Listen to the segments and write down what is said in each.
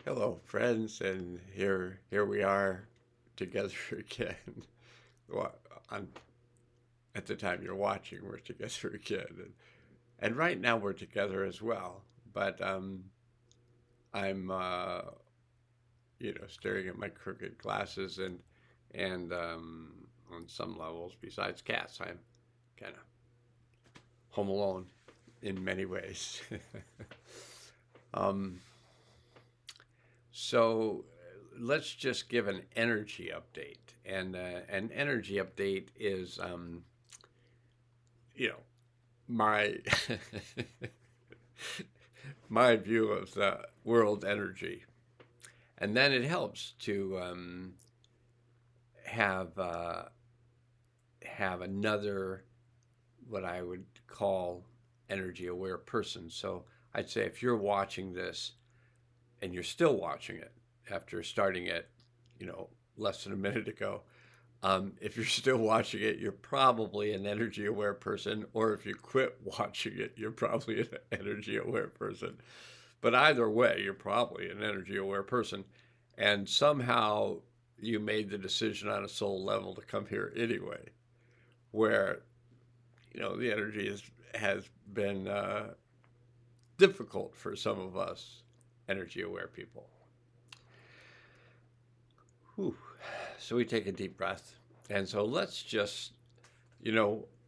Hello, friends, and here we are together again. Well, on, at the time you're watching, we're together again, and right now we're together as well. But I'm staring at my crooked glasses, and on some levels, besides cats, I'm kind of home alone in many ways. um, So let's just give an energy update. And an energy update is, you know, my my view of the world energy, and then it helps to have have another what I would call energy aware person. So I'd say if you're watching this and you're still watching it after starting it, less than a minute ago, if you're still watching it, you're probably an energy aware person, or if you quit watching it, you're probably an energy aware person. But either way, you're probably an energy aware person. And somehow you made the decision on a soul level to come here anyway, where, the energy has been difficult for some of us energy aware people. Whew. So we take a deep breath. And so let's just,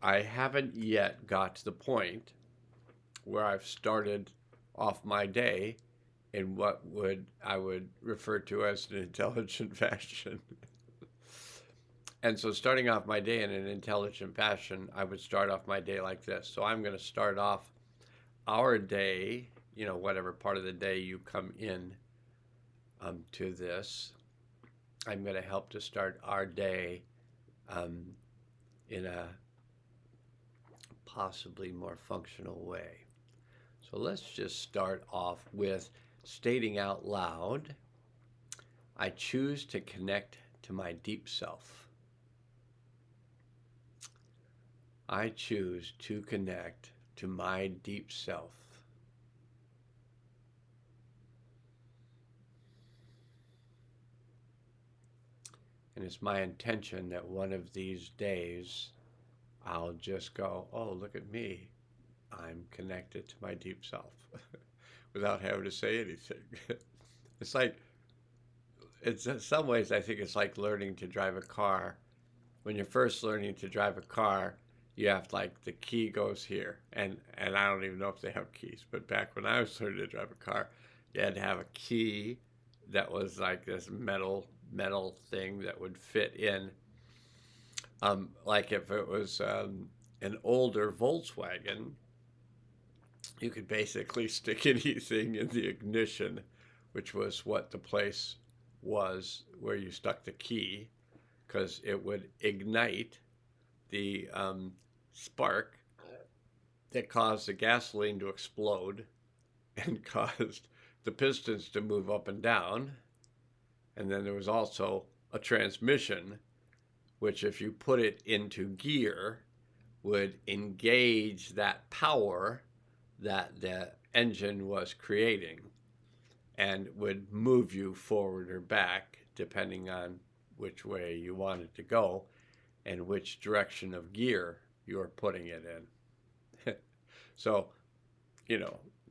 I haven't yet got to the point where I've started off my day in what I would refer to as an intelligent fashion. And so starting off my day in an intelligent fashion, I would start off my day like this. So I'm going to start off our day, whatever part of the day you come in to this. I'm going to help to start our day in a possibly more functional way. So let's just start off with stating out loud, I choose to connect to my deep self. I choose to connect to my deep self. And it's my intention that one of these days I'll just go, oh, look at me. I'm connected to my deep self without having to say anything. It's like, in some ways, I think it's like learning to drive a car. When you're first learning to drive a car, you have the key goes here. And I don't even know if they have keys, but back when I was learning to drive a car, you had to have a key that was like this metal thing that would fit in. Like if it was an older Volkswagen, you could basically stick anything in the ignition, which was what the place was where you stuck the key, because it would ignite the spark that caused the gasoline to explode and caused the pistons to move up and down. And then there was also a transmission, which if you put it into gear, would engage that power that the engine was creating and would move you forward or back depending on which way you wanted to go and which direction of gear you were putting it in. So,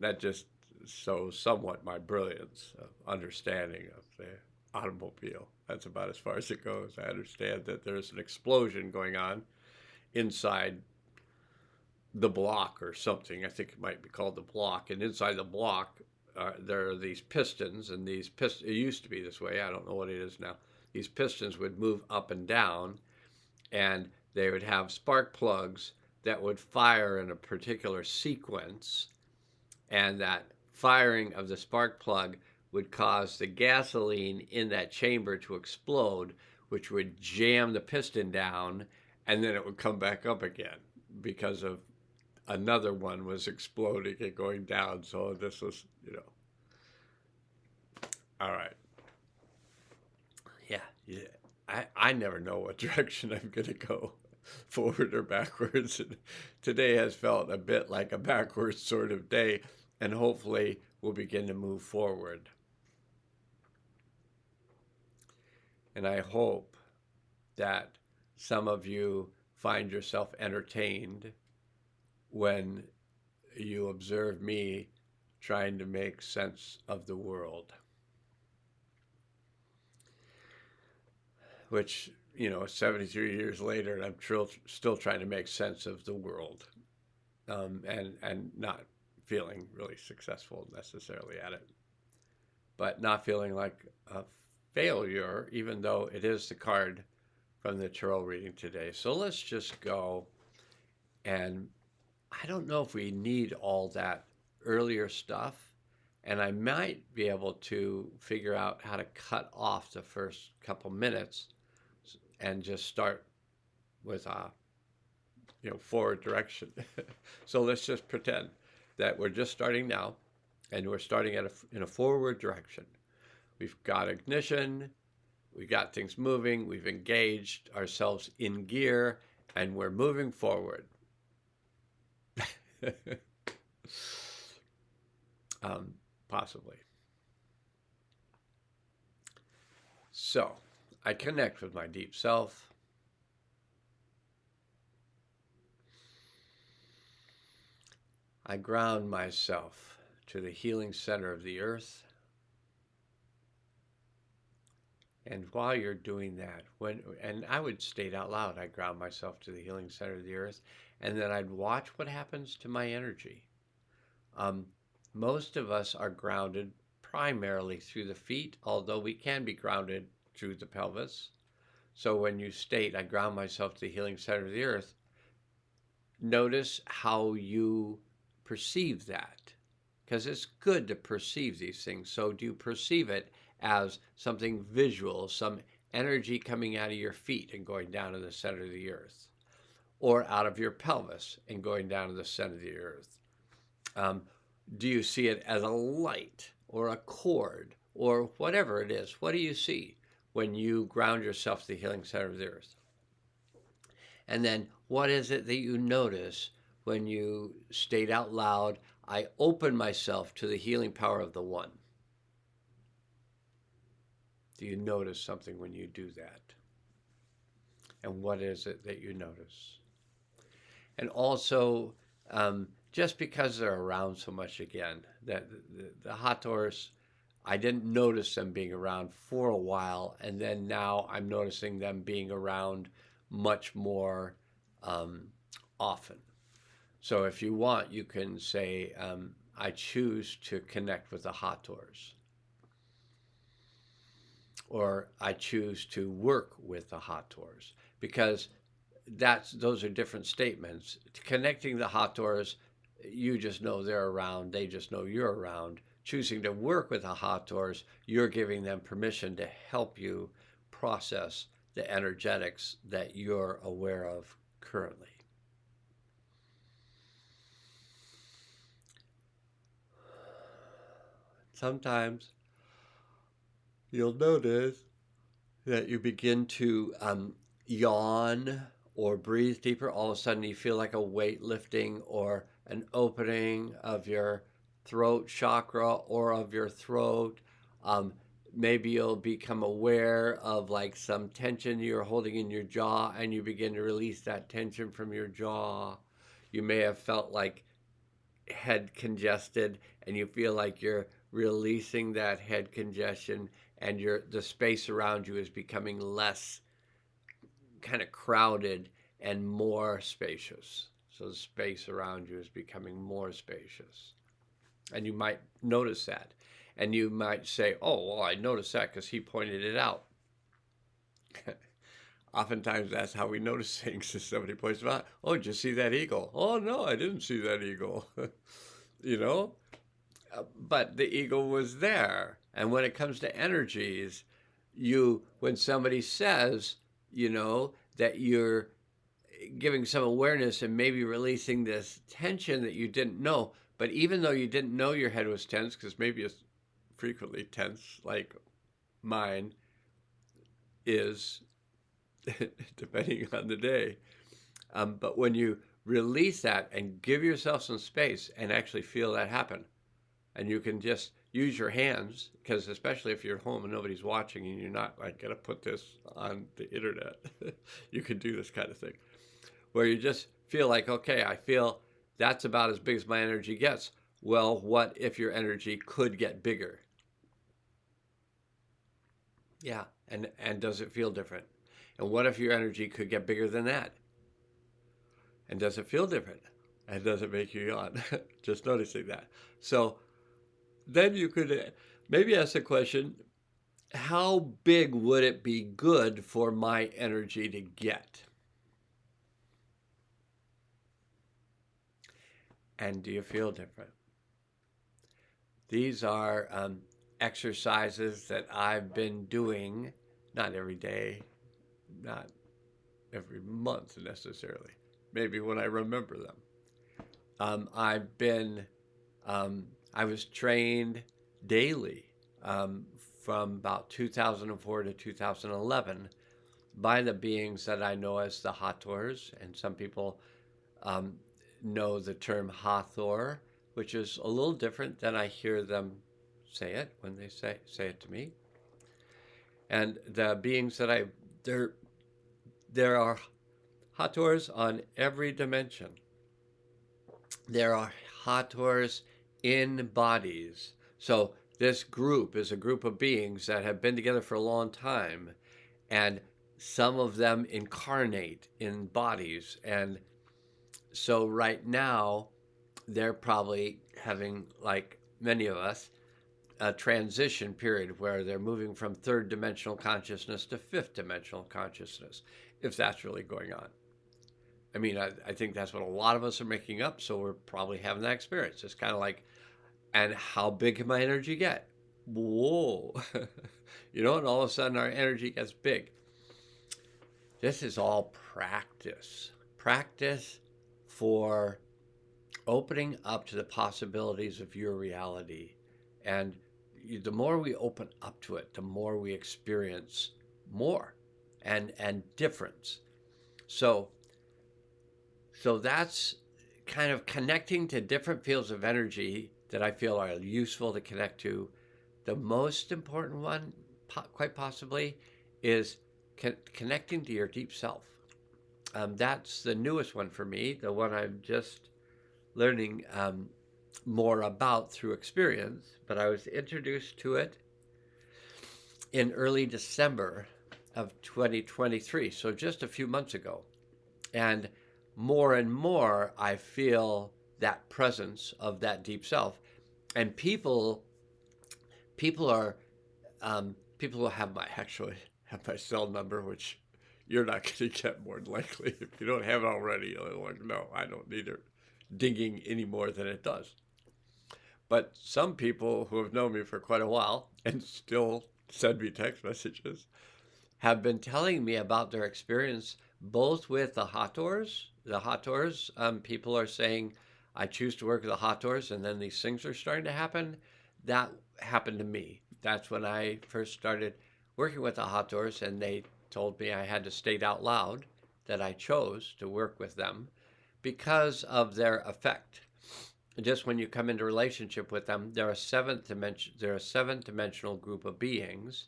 that just shows somewhat my brilliance of understanding of the automobile. That's about as far as it goes. I understand that there's an explosion going on inside the block or something. I think it might be called the block. And inside the block, there are these pistons, and it used to be this way. I don't know what it is now. These pistons would move up and down, and they would have spark plugs that would fire in a particular sequence, and that firing of the spark plug would cause the gasoline in that chamber to explode, which would jam the piston down, and then it would come back up again because of another one was exploding and going down. So this was, all right. Yeah. I never know what direction I'm going to go, forward or backwards. And today has felt a bit like a backwards sort of day, and hopefully we'll begin to move forward. And I hope that some of you find yourself entertained when you observe me trying to make sense of the world. Which, 73 years later, I'm still trying to make sense of the world, and not feeling really successful necessarily at it, but not feeling like a failure, even though it is the card from the tarot reading today. So let's just go, and I don't know if we need all that earlier stuff, and I might be able to figure out how to cut off the first couple minutes and just start with a forward direction. So let's just pretend that we're just starting now, and we're starting in a forward direction. We've got ignition, we got things moving, we've engaged ourselves in gear, and we're moving forward. Possibly. So I connect with my deep self. I ground myself to the healing center of the earth. And while you're doing that, and I would state out loud, I ground myself to the healing center of the earth, and then I'd watch what happens to my energy. Most of us are grounded primarily through the feet, although we can be grounded through the pelvis. So when you state, I ground myself to the healing center of the earth, notice how you perceive that, because it's good to perceive these things. So do you perceive it as something visual, some energy coming out of your feet and going down to the center of the earth, or out of your pelvis and going down to the center of the earth? Do you see it as a light or a cord or whatever it is? What do you see when you ground yourself to the healing center of the earth? And then what is it that you notice when you state out loud, I open myself to the healing power of the One? Do you notice something when you do that? And what is it that you notice? And also, just because they're around so much again, that the Hotors, I didn't notice them being around for a while, and then now I'm noticing them being around much more often. So if you want, you can say, I choose to connect with the Hotors, or I choose to work with the Hotors, because those are different statements. Connecting the Hotors, you just know they're around, they just know you're around. Choosing to work with the Hotors, you're giving them permission to help you process the energetics that you're aware of currently. Sometimes you'll notice that you begin to yawn or breathe deeper. All of a sudden you feel like a weight lifting or an opening of your throat chakra or of your throat. Maybe you'll become aware of like some tension you're holding in your jaw, and you begin to release that tension from your jaw. You may have felt like head congested, and you feel like you're releasing that head congestion, and the space around you is becoming less kind of crowded and more spacious. So the space around you is becoming more spacious. And you might notice that. And you might say, oh, well, I noticed that because he pointed it out. Oftentimes that's how we notice things. If somebody points them out, oh, did you see that eagle? Oh, no, I didn't see that eagle. But the eagle was there. And when it comes to energies, when somebody says, that you're giving some awareness and maybe releasing this tension that you didn't know, but even though you didn't know your head was tense, because maybe it's frequently tense, like mine is, depending on the day. But when you release that and give yourself some space and actually feel that happen, and you can just use your hands, because especially if you're at home and nobody's watching and you're not like going to put this on the internet, you can do this kind of thing where you just feel like, okay, I feel that's about as big as my energy gets. Well, what if your energy could get bigger? Yeah. And does it feel different? And what if your energy could get bigger than that? And does it feel different? And does it make you yawn? Just noticing that. So then you could maybe ask the question, how big would it be good for my energy to get? And do you feel different? These are exercises that I've been doing, not every day, not every month necessarily, maybe when I remember them. I was trained daily from about 2004 to 2011 by the beings that I know as the Hotors, and some people know the term Hotor, which is a little different than I hear them say it when they say it to me. And the beings that there are Hotors on every dimension. There are Hotors in bodies. So this group is a group of beings that have been together for a long time, and some of them incarnate in bodies. And so right now, they're probably having, like many of us, a transition period where they're moving from third dimensional consciousness to fifth dimensional consciousness, if that's really going on. I mean, I think that's what a lot of us are making up, so we're probably having that experience. It's kind of like, and how big can my energy get? Whoa. And all of a sudden our energy gets big. This is all practice. Practice for opening up to the possibilities of your reality. And the more we open up to it, the more we experience more and difference. So that's kind of connecting to different fields of energy that I feel are useful to connect to. The most important one, quite possibly, is connecting to your deep self. That's the newest one for me, the one I'm just learning more about through experience, but I was introduced to it in early December of 2023, so just a few months ago. And more I feel that presence of that deep self. And people will have my cell number, which you're not going to get more than likely. If you don't have it already, you're like, no, I don't need it dinging any more than it does. But some people who have known me for quite a while and still send me text messages have been telling me about their experience both with the Hotors. The Hotors, people are saying, I choose to work with the Hotors, and then these things are starting to happen. That happened to me. That's when I first started working with the Hotors, and they told me I had to state out loud that I chose to work with them because of their effect. Just when you come into relationship with them, they're a seventh dimensional group of beings.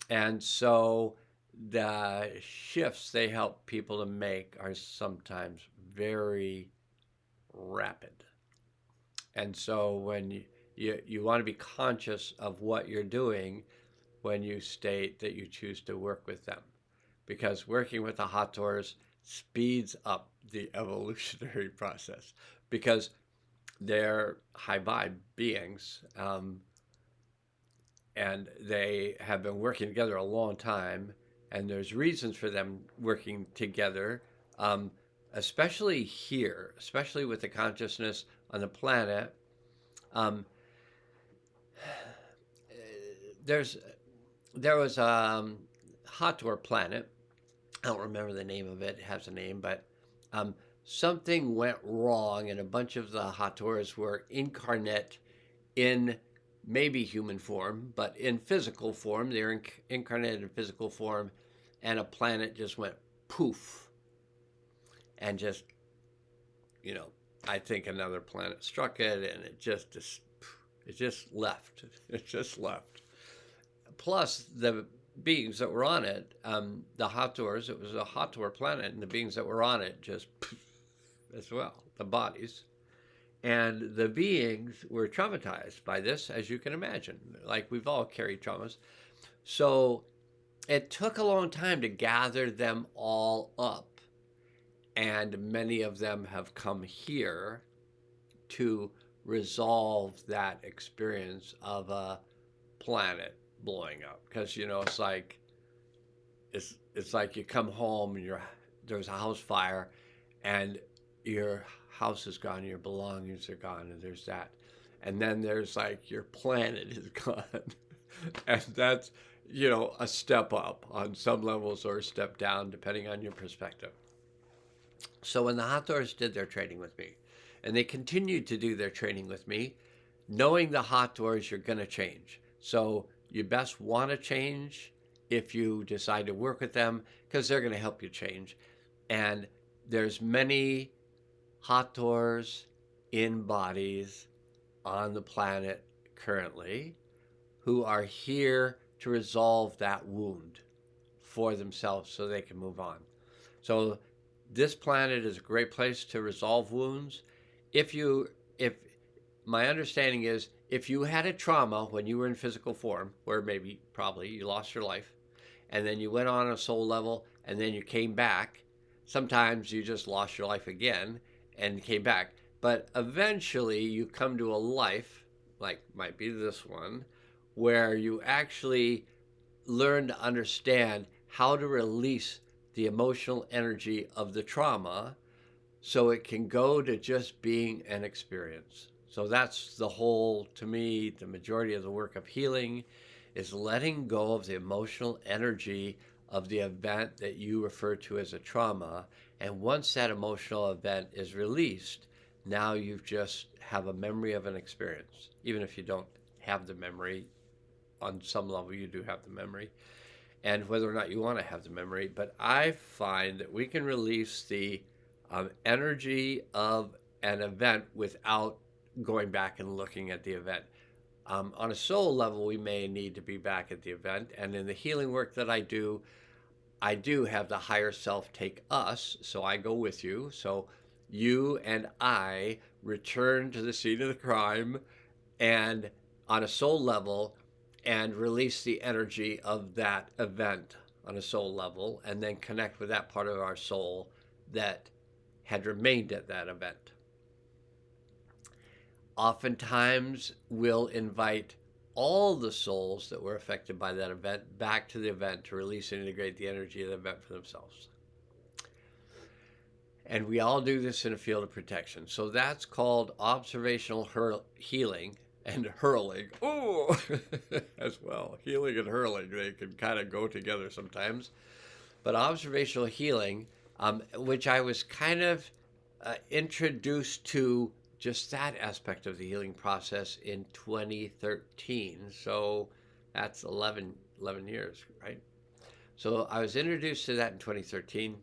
And so the shifts they help people to make are sometimes very rapid. And so when you want to be conscious of what you're doing when you state that you choose to work with them, because working with the Hotors speeds up the evolutionary process, because they're high vibe beings, and they have been working together a long time, and there's reasons for them working together, especially here, especially with the consciousness on the planet. There was a Hotor planet. I don't remember the name of it. It has a name, but something went wrong, and a bunch of the Hotors were incarnate in maybe human form, but in physical form. They're incarnated in physical form, and a planet just went poof, and just, I think another planet struck it, and it just It just left. It just left. Plus, the beings that were on it, the Hotors, it was a Hotor planet, and the beings that were on it just as well, the bodies. And the beings were traumatized by this, as you can imagine. Like, we've all carried traumas. So it took a long time to gather them all up. And many of them have come here to resolve that experience of a planet blowing up. Because, it's like you come home and there's a house fire and your house is gone, your belongings are gone, and there's that. And then there's like your planet is gone. And that's, a step up on some levels or a step down, depending on your perspective. So when the Hotors did their training with me, and they continued to do their training with me, knowing the Hotors, you're going to change. So you best want to change if you decide to work with them, because they're going to help you change. And there's many Hotors in bodies on the planet currently who are here to resolve that wound for themselves so they can move on. So this planet is a great place to resolve wounds. If my understanding is, if you had a trauma when you were in physical form, where probably you lost your life, and then you went on a soul level, and then you came back, sometimes you just lost your life again and came back. But eventually you come to a life, like might be this one, where you actually learn to understand how to release the emotional energy of the trauma so it can go to just being an experience. So that's to me, the majority of the work of healing is letting go of the emotional energy of the event that you refer to as a trauma. And once that emotional event is released, now you just have a memory of an experience. Even if you don't have the memory, on some level you do have the memory. And whether or not you want to have the memory, but I find that we can release the energy of an event without going back and looking at the event. On a soul level, we may need to be back at the event. And in the healing work that I do have the higher self take us. So I go with you. So you and I return to the scene of the crime and on a soul level and release the energy of that event on a soul level, and then connect with that part of our soul that had remained at that event. Oftentimes, we'll invite all the souls that were affected by that event back to the event to release and integrate the energy of the event for themselves. And we all do this in a field of protection. So that's called observational healing and hurling. Oh, as well. Healing and hurling, they can kind of go together sometimes. But observational healing, which I was kind of introduced to just that aspect of the healing process in 2013. So that's 11 years, right? So I was introduced to that in 2013.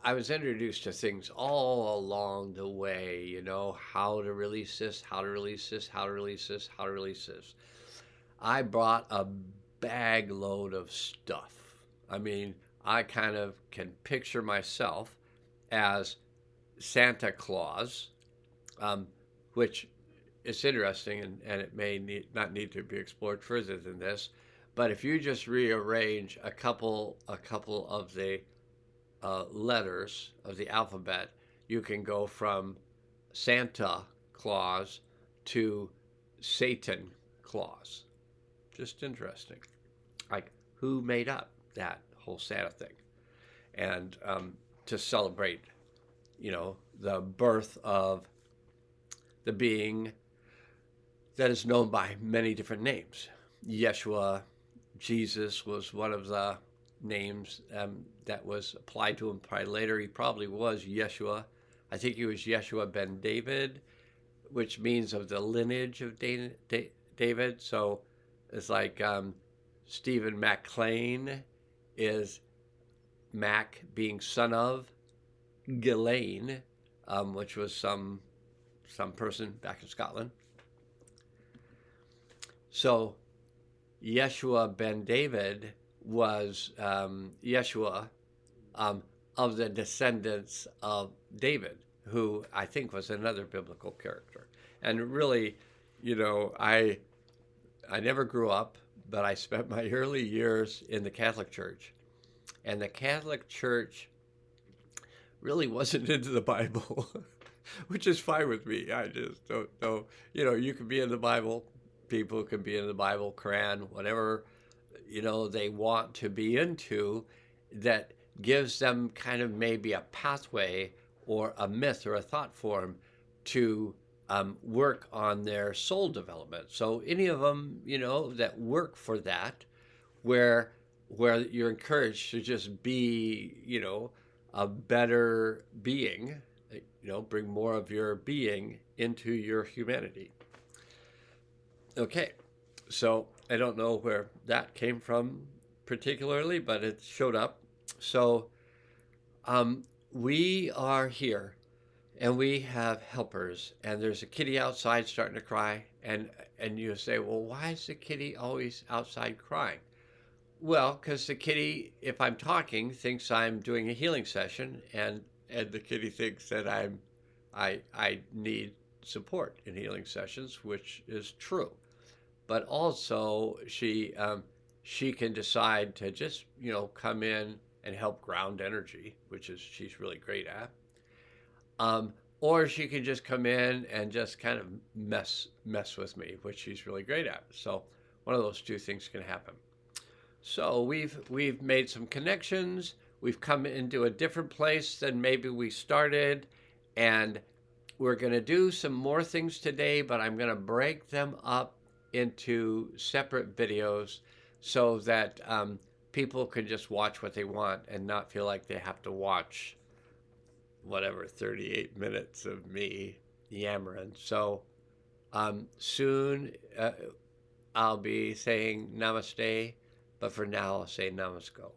I was introduced to things all along the way, how to release this, how to release this, how to release this, how to release this. I brought a bag load of stuff. I mean, I kind of can picture myself as Santa Claus, which is interesting, and it may not need to be explored further than this. But if you just rearrange a couple of the letters of the alphabet, you can go from Santa Claus to Satan Claus. Just interesting. Like, who made up that whole Santa thing? And to celebrate, the birth of the being that is known by many different names. Yeshua, Jesus was one of the names that was applied to him probably later. He probably was Yeshua. I think he was Yeshua ben David, which means of the lineage of David. So it's like Stephen MacLean is Mac being son of Ghislaine, which was some person back in Scotland. So Yeshua ben David was Yeshua of the descendants of David, who I think was another biblical character. And really, I never grew up, but I spent my early years in the Catholic Church. And the Catholic Church really wasn't into the Bible, which is fine with me. I just don't know. You can be in the Bible, people can be in the Bible, Quran, whatever, they want to be into that gives them kind of maybe a pathway or a myth or a thought form to work on their soul development. So any of them, that work for that, where you're encouraged to just be, a better being, bring more of your being into your humanity. Okay, so I don't know where that came from particularly, but it showed up. So we are here and we have helpers, and there's a kitty outside starting to cry, and you say, well, why is the kitty always outside crying? Well, because the kitty, if I'm talking, thinks I'm doing a healing session, and the kitty thinks that I need support in healing sessions, which is true. But also she can decide to just come in and help ground energy, which is she's really great at. Or she can just come in and just kind of mess with me, which she's really great at. So one of those two things can happen. So we've made some connections. We've come into a different place than maybe we started, and we're going to do some more things today, but I'm going to break them up into separate videos so that people can just watch what they want and not feel like they have to watch 38 minutes of me yammering. So soon I'll be saying namaste, but for now I'll say namasko.